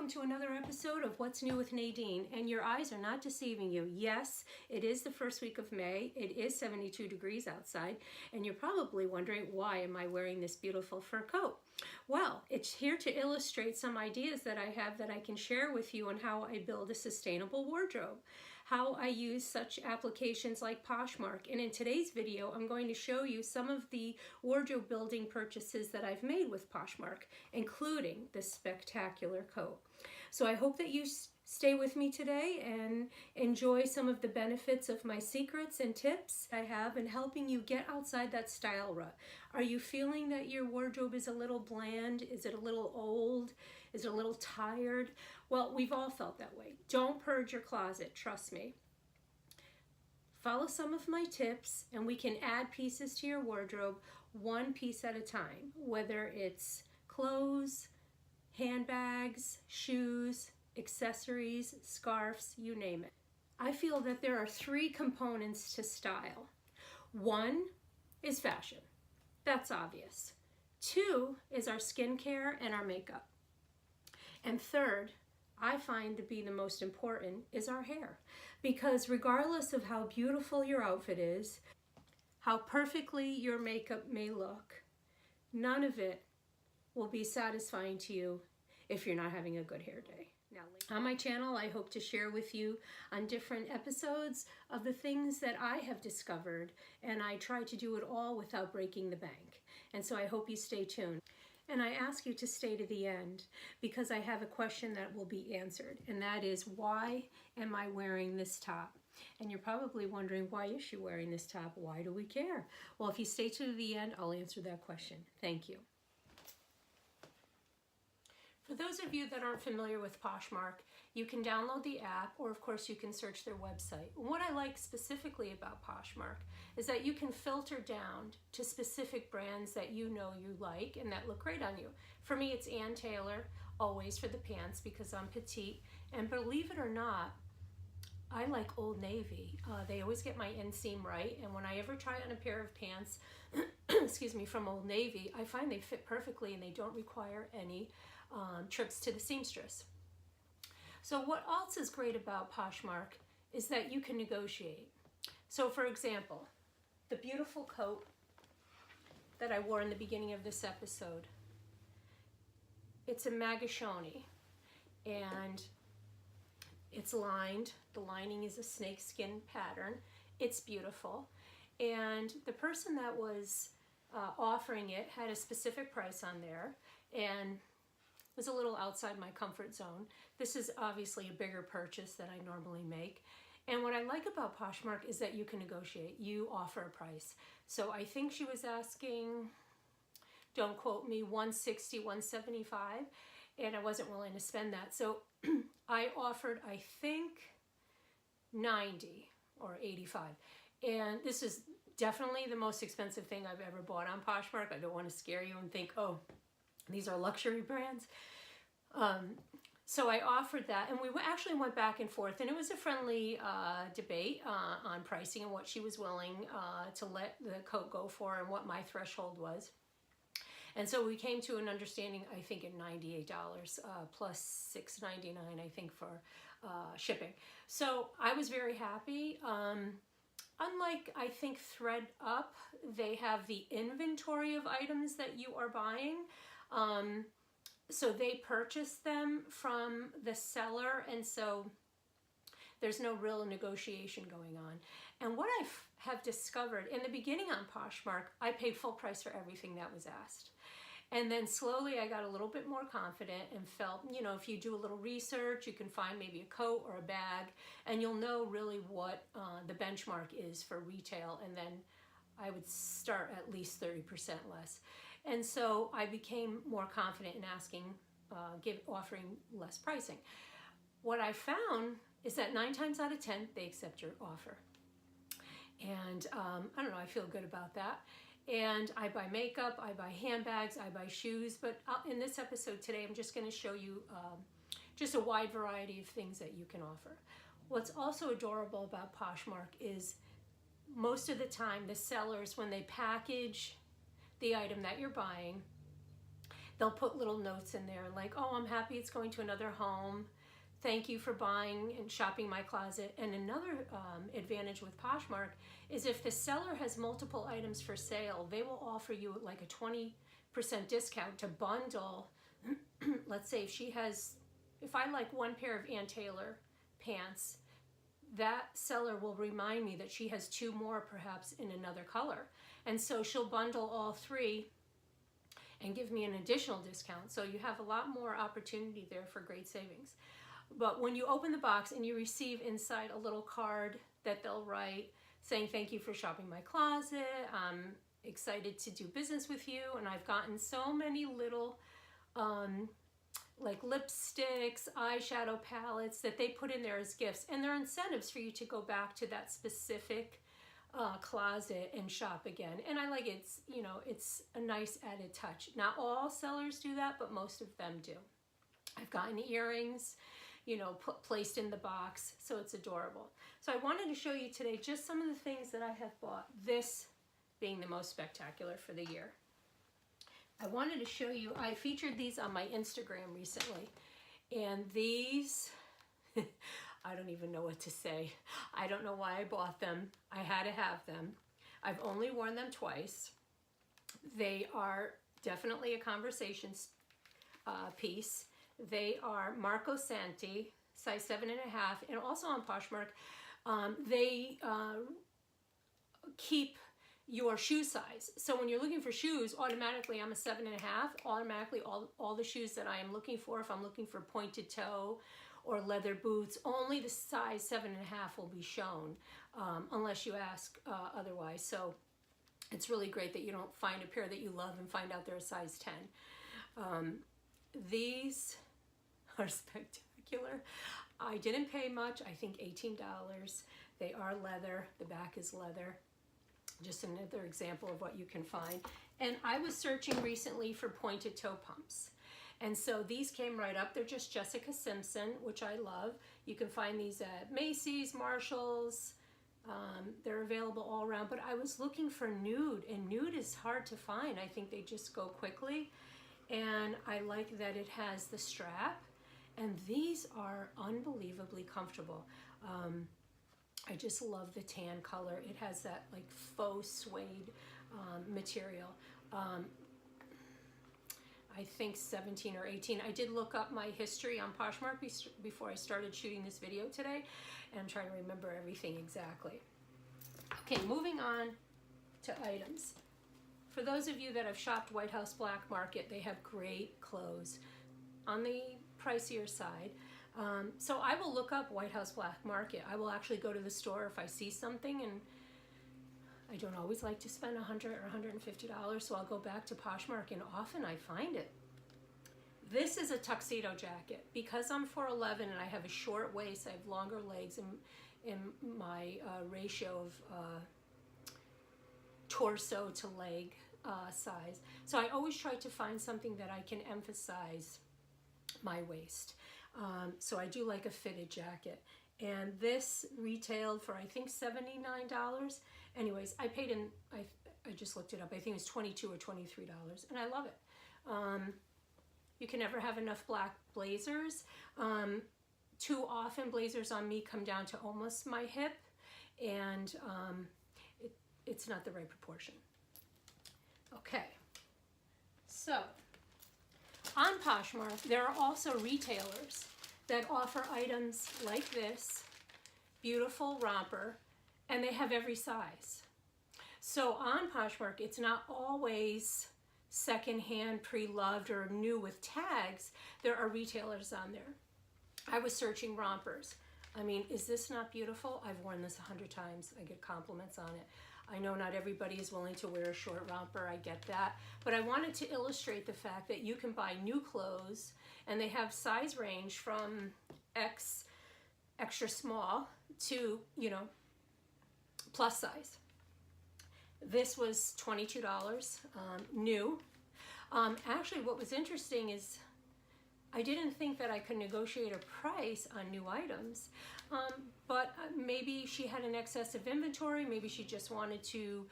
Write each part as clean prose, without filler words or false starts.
to another episode of What's New with Nadine. And your eyes are not deceiving you. Yes, it is the first week of May. It is 72 degrees outside. And you're probably wondering, why am I wearing this beautiful fur coat? Well, it's here to illustrate some ideas that I have that I can share with you on how I build a sustainable wardrobe, how I use such applications like Poshmark. And in today's video, I'm going to show you some of the wardrobe building purchases that I've made with Poshmark, including this spectacular coat. So I hope that you stay with me today and enjoy some of the benefits of my secrets and tips I have in helping you get outside that style rut. Are you feeling that your wardrobe is a little bland? Is it a little old? Is it a little tired? Well, we've all felt that way. Don't purge your closet, trust me. Follow some of my tips and we can add pieces to your wardrobe one piece at a time, whether it's clothes, handbags, shoes, accessories, scarves, you name it. I feel that there are three components to style. One is fashion. That's obvious. Two is our skincare and our makeup. And third, I find to be the most important, is our hair. Because regardless of how beautiful your outfit is, how perfectly your makeup may look, none of it will be satisfying to you if you're not having a good hair day. Now, on my channel, I hope to share with you on different episodes of the things that I have discovered, and I try to do it all without breaking the bank. And so I hope you stay tuned. And I ask you to stay to the end because I have a question that will be answered, and that is, why am I wearing this top? And you're probably wondering, why is she wearing this top? Why do we care? Well, if you stay to the end, I'll answer that question. Thank you. For those of you that aren't familiar with Poshmark, you can download the app, or of course you can search their website. What I like specifically about Poshmark is that you can filter down to specific brands that you know you like and that look great on you. For me, it's Ann Taylor, always, for the pants because I'm petite. And believe it or not, I like Old Navy. They always get my inseam right, and when I ever try on a pair of pants, excuse me, from Old Navy, I find they fit perfectly and they don't require any trips to the seamstress. So what else is great about Poshmark is that you can negotiate. So for example, the beautiful coat that I wore in the beginning of this episode, it's a Magashoni and it's lined. The lining is a snakeskin pattern. It's beautiful. And the person that was offering it had a specific price on there and was a little outside my comfort zone. This is obviously a bigger purchase than I normally make. And what I like about Poshmark is that you can negotiate. You offer a price. So I think she was asking, don't quote me, $160, $175, and I wasn't willing to spend that. So I offered, I think, $90 or $85. And this is definitely the most expensive thing I've ever bought on Poshmark. I don't want to scare you and think, oh, these are luxury brands. So I offered that, and we actually went back and forth, and it was a friendly debate on pricing and what she was willing to let the coat go for and what my threshold was. And so we came to an understanding, I think, at $98 plus $6.99, I think, for shipping. So I was very happy. Unlike, I think, ThredUp, they have the inventory of items that you are buying. So they purchase them from the seller, and so there's no real negotiation going on. And what I have discovered, in the beginning on Poshmark, I paid full price for everything that was asked. And then slowly I got a little bit more confident and felt, you know, if you do a little research, you can find maybe a coat or a bag, and you'll know really what the benchmark is for retail, and then I would start at least 30% less. And so I became more confident in asking, offering less pricing. What I found is that 9 times out of 10, they accept your offer. And I don't know, I feel good about that. And I buy makeup, I buy handbags, I buy shoes. But in this episode today, I'm just going to show you just a wide variety of things that you can offer. What's also adorable about Poshmark is most of the time the sellers, when they package the item that you're buying, they'll put little notes in there like, oh, I'm happy it's going to another home. Thank you for buying and shopping my closet. And another advantage with Poshmark is if the seller has multiple items for sale, they will offer you like a 20% discount to bundle. Let's say if I like one pair of Ann Taylor pants, that seller will remind me that she has 2 more perhaps in another color. And so she'll bundle all 3 and give me an additional discount. So you have a lot more opportunity there for great savings. But when you open the box and you receive inside a little card that they'll write saying, thank you for shopping my closet, I'm excited to do business with you. And I've gotten so many little like lipsticks, eyeshadow palettes that they put in there as gifts. And they're incentives for you to go back to that specific closet and shop again. And I like it. It's a nice added touch. Not all sellers do that, but most of them do. I've gotten earrings, placed in the box, so it's adorable. So I wanted to show you today just some of the things that I have bought, this being the most spectacular for the year. I wanted to show you, I featured these on my Instagram recently, and these, I don't even know what to say. I don't know why I bought them. I had to have them. I've only worn them twice. They are definitely a conversation piece. They are Marco Santi, size 7.5, and also on Poshmark. They keep your shoe size. So when you're looking for shoes, automatically I'm a 7.5. Automatically all the shoes that I am looking for, if I'm looking for pointed toe or leather boots, only the size 7.5 will be shown, unless you ask otherwise. So it's really great that you don't find a pair that you love and find out they're a size 10. These are spectacular. I didn't pay much, I think $18. They are leather, the back is leather. Just another example of what you can find. And I was searching recently for pointed toe pumps. And so these came right up. They're just Jessica Simpson, which I love. You can find these at Macy's, Marshall's. They're available all around. But I was looking for nude, and nude is hard to find. I think they just go quickly. And I like that it has the strap. And these are unbelievably comfortable. I just love the tan color. It has that like faux suede material. I think 17 or 18. I did look up my history on Poshmark before I started shooting this video today, and I'm trying to remember everything exactly. Okay, moving on to items. For those of you that have shopped White House Black Market, they have great clothes on the pricier side. So I will look up White House Black Market. I will actually go to the store if I see something, and I don't always like to spend $100 or $150, so I'll go back to Poshmark, and often I find it. This is a tuxedo jacket. Because I'm 4'11" and I have a short waist, I have longer legs in my ratio of torso to leg size. So I always try to find something that I can emphasize my waist. So I do like a fitted jacket. And this retailed for, I think, $79. Anyways, I paid in, I just looked it up, I think it was $22 or $23, and I love it. You can never have enough black blazers. Too often blazers on me come down to almost my hip, and it's not the right proportion. Okay, so on Poshmark, there are also retailers that offer items like this beautiful romper, and they have every size. So on Poshmark, it's not always secondhand, pre-loved, or new with tags. There are retailers on there. I was searching rompers. I mean, is this not beautiful? I've worn this 100 times. I get compliments on it. I know not everybody is willing to wear a short romper, I get that. But I wanted to illustrate the fact that you can buy new clothes, and they have size range from X, extra small, to, plus size. This was $22, new. Actually, what was interesting is I didn't think that I could negotiate a price on new items, but maybe she had an excess of inventory. Maybe she just wanted to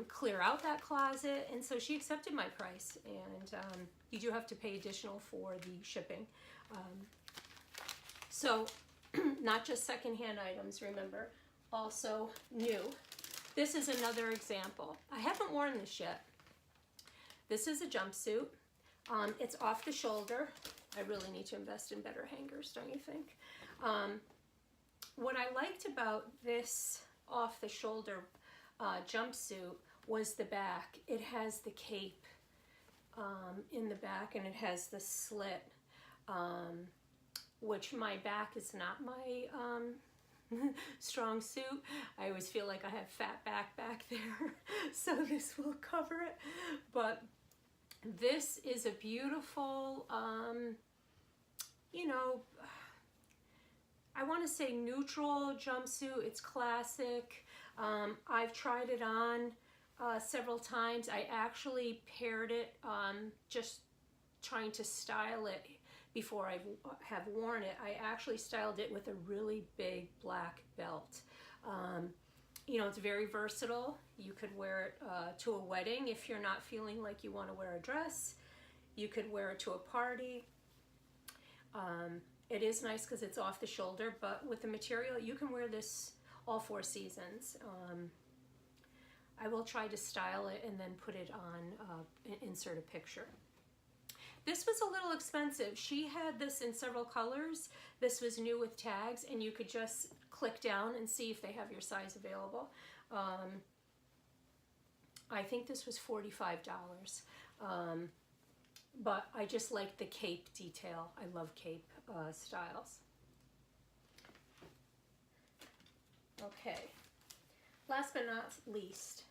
clear out that closet, and so she accepted my price. And you do have to pay additional for the shipping. So not just secondhand items, remember, also new. This is another example. I haven't worn this yet. This is a jumpsuit. It's off the shoulder. I really need to invest in better hangers, don't you think? What I liked about this off the shoulder jumpsuit was the back. It has the cape in the back, and it has the slit, which my back is not my strong suit. I always feel like I have fat back there, so this will cover it. But this is a beautiful, you know, I want to say neutral jumpsuit. It's classic. I've tried it on several times. I actually paired it, just trying to style it before I have worn it. I actually styled it with a really big black belt. You know, it's very versatile. You could wear it to a wedding if you're not feeling like you want to wear a dress. You could wear it to a party. It is nice because it's off the shoulder, but with the material, you can wear this all 4 seasons. I will try to style it and then put it on, insert a picture. This was a little expensive. She had this in several colors. This was new with tags, and you could just click down and see if they have your size available. I think this was $45. But I just like the cape detail. I love cape styles. Okay, last but not least,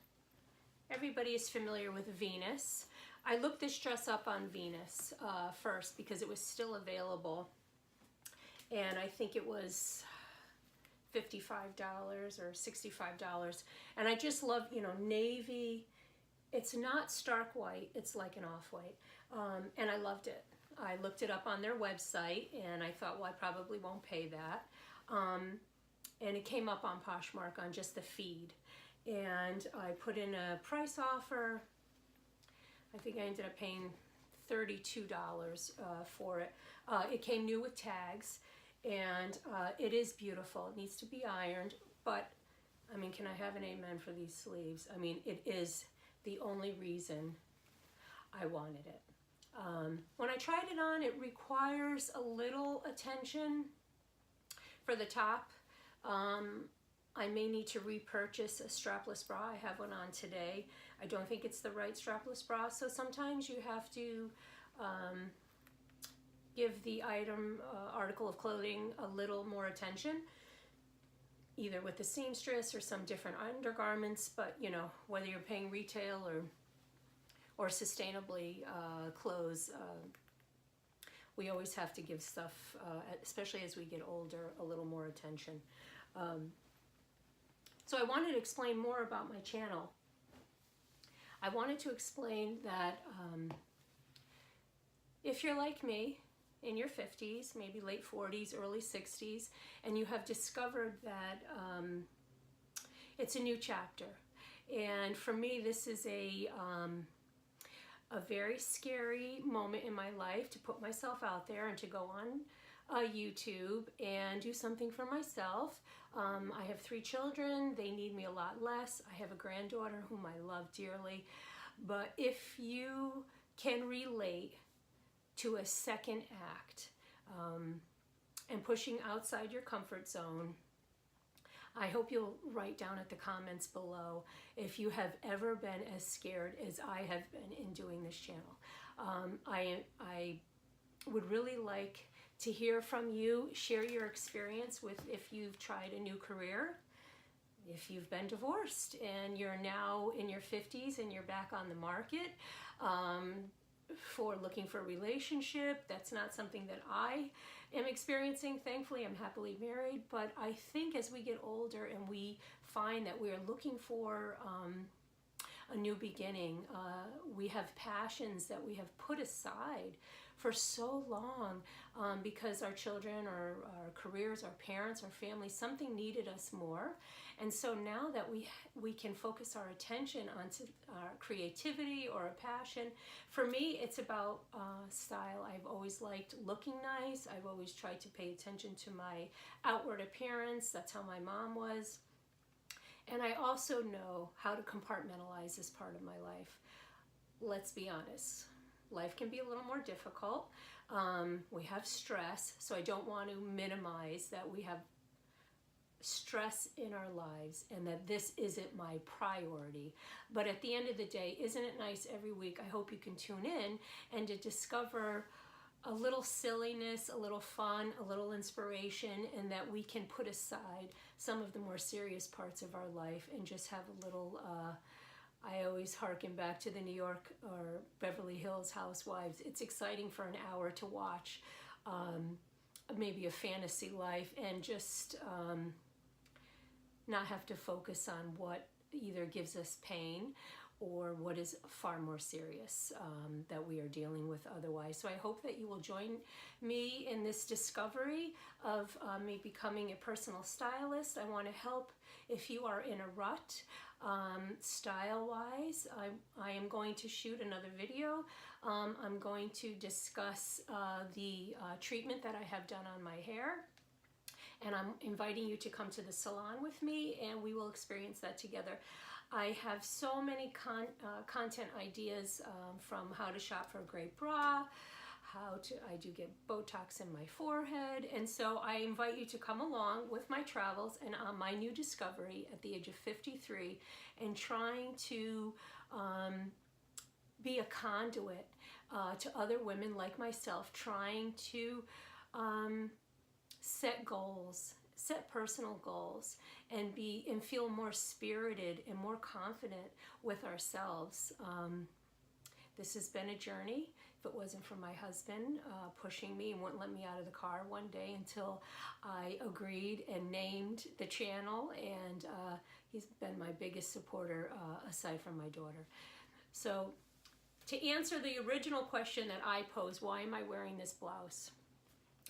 everybody is familiar with Venus. I looked this dress up on Venus first because it was still available, and I think it was $55 or $65, and I just love, you know, navy. It's not stark white, it's like an off-white, and I loved it. I looked it up on their website, and I thought, well, I probably won't pay that, and it came up on Poshmark on just the feed, and I put in a price offer. I think I ended up paying $32 for it. It came new with tags, and it is beautiful. It needs to be ironed, but I mean, can I have an amen for these sleeves? I mean, it is the only reason I wanted it. When I tried it on, it requires a little attention for the top. I may need to repurchase a strapless bra. I have one on today. I don't think it's the right strapless bra, so sometimes you have to give the item, article of clothing, a little more attention, either with the seamstress or some different undergarments. But you know, whether you're paying retail or sustainably clothes, we always have to give stuff, especially as we get older, a little more attention. So I wanted to explain more about my channel. I wanted to explain that if you're like me, in your 50s, maybe late 40s, early 60s, and you have discovered that it's a new chapter. And for me, this is a very scary moment in my life to put myself out there and to go on YouTube and do something for myself. I have 3 children. They need me a lot less. I have a granddaughter whom I love dearly. But if you can relate to a second act and pushing outside your comfort zone, I hope you'll write down at the comments below if you have ever been as scared as I have been in doing this channel. I would really like to hear from you. Share your experience with if you've tried a new career, if you've been divorced and you're now in your 50s and you're back on the market for looking for a relationship. That's not something that I am experiencing. Thankfully, I'm happily married, but I think as we get older and we find that we're looking for a new beginning. We have passions that we have put aside for so long because our children, our careers, our parents, our families, something needed us more. And so now that we can focus our attention onto our creativity or a passion, for me, it's about style. I've always liked looking nice. I've always tried to pay attention to my outward appearance. That's how my mom was. And I also know how to compartmentalize this part of my life. Let's be honest. Life can be a little more difficult. We have stress, so I don't want to minimize that we have stress in our lives and that this isn't my priority. But at the end of the day, isn't it nice every week? I hope you can tune in and to discover a little silliness, a little fun, a little inspiration, and that we can put aside some of the more serious parts of our life and just have a little, I always harken back to the New York or Beverly Hills Housewives. It's exciting for an hour to watch maybe a fantasy life and just not have to focus on what either gives us pain or what is far more serious that we are dealing with otherwise. So I hope that you will join me in this discovery of me becoming a personal stylist. I want to help if you are in a rut style-wise. I am going to shoot another video. I'm going to discuss the treatment that I have done on my hair. And I'm inviting you to come to the salon with me and we will experience that together. I have so many content ideas from how to shop for a great bra, I do get Botox in my forehead, and so I invite you to come along with my travels and on my new discovery at the age of 53 and trying to be a conduit to other women like myself, trying to set goals, set personal goals, and feel more spirited and more confident with ourselves. This has been a journey. If it wasn't for my husband pushing me and wouldn't let me out of the car one day until I agreed and named the channel, and he's been my biggest supporter aside from my daughter. So to answer the original question that I posed, why am I wearing this blouse?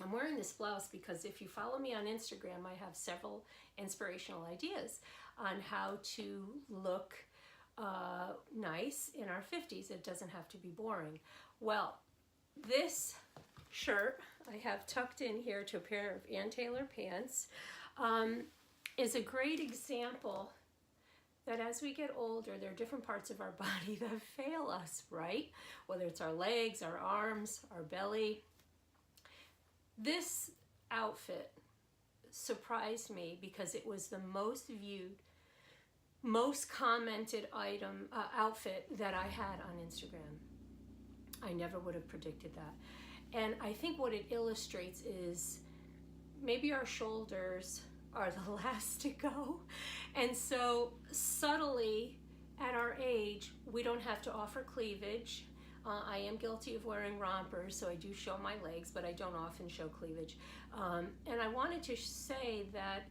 I'm wearing this blouse because if you follow me on Instagram, I have several inspirational ideas on how to look nice in our 50s. It doesn't have to be boring. Well, this shirt I have tucked in here to a pair of Ann Taylor pants is a great example that as we get older, there are different parts of our body that fail us, right? Whether it's our legs, our arms, our belly. This outfit surprised me because it was the most viewed, most commented outfit that I had on Instagram. I never would have predicted that. And I think what it illustrates is maybe our shoulders are the last to go. And so subtly at our age, we don't have to offer cleavage. I am guilty of wearing rompers, so I do show my legs, but I don't often show cleavage. And I wanted to say that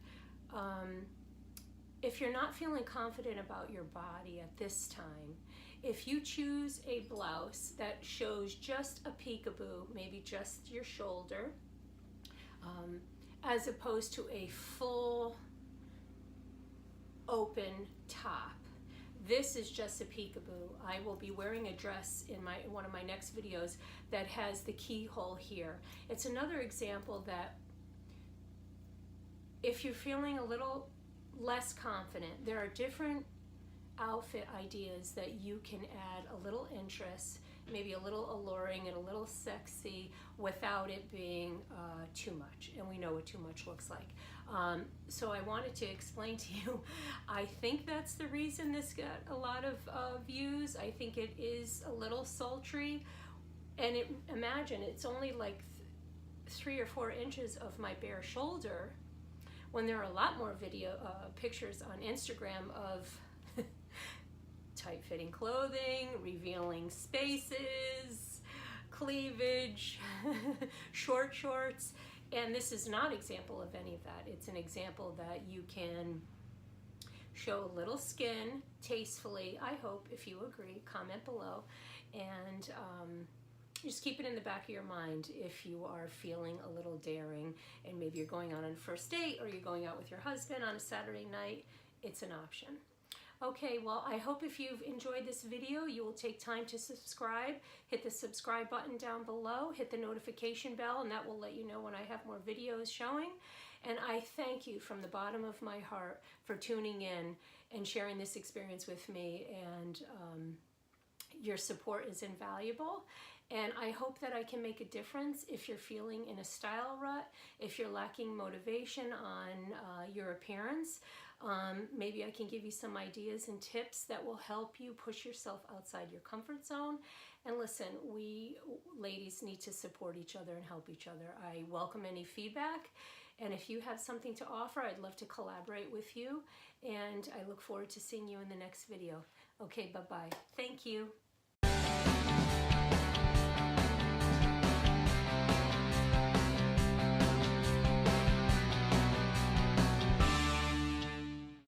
if you're not feeling confident about your body at this time, if you choose a blouse that shows just a peekaboo, maybe just your shoulder, as opposed to a full open top, this is just a peekaboo. I will be wearing a dress in one of my next videos that has the keyhole here. It's another example that if you're feeling a little less confident, there are different outfit ideas that you can add a little interest, maybe a little alluring and a little sexy without it being too much. And we know what too much looks like. So I wanted to explain to you, I think that's the reason this got a lot of views. I think it is a little sultry. And imagine, it's only like 3 or 4 inches of my bare shoulder, when there are a lot more pictures on Instagram of tight-fitting clothing, revealing spaces, cleavage, short shorts. And this is not an example of any of that. It's an example that you can show a little skin tastefully, I hope, if you agree. Comment below. And just keep it in the back of your mind if you are feeling a little daring and maybe you're going out on a first date or you're going out with your husband on a Saturday night. It's an option. Okay, well, I hope if you've enjoyed this video, you will take time to subscribe. Hit the subscribe button down below, hit the notification bell, and that will let you know when I have more videos showing. And I thank you from the bottom of my heart for tuning in and sharing this experience with me. And your support is invaluable. And I hope that I can make a difference if you're feeling in a style rut, if you're lacking motivation on your appearance. Maybe I can give you some ideas and tips that will help you push yourself outside your comfort zone. And listen, we ladies need to support each other and help each other. I welcome any feedback. And if you have something to offer, I'd love to collaborate with you. And I look forward to seeing you in the next video. Okay, bye-bye. Thank you.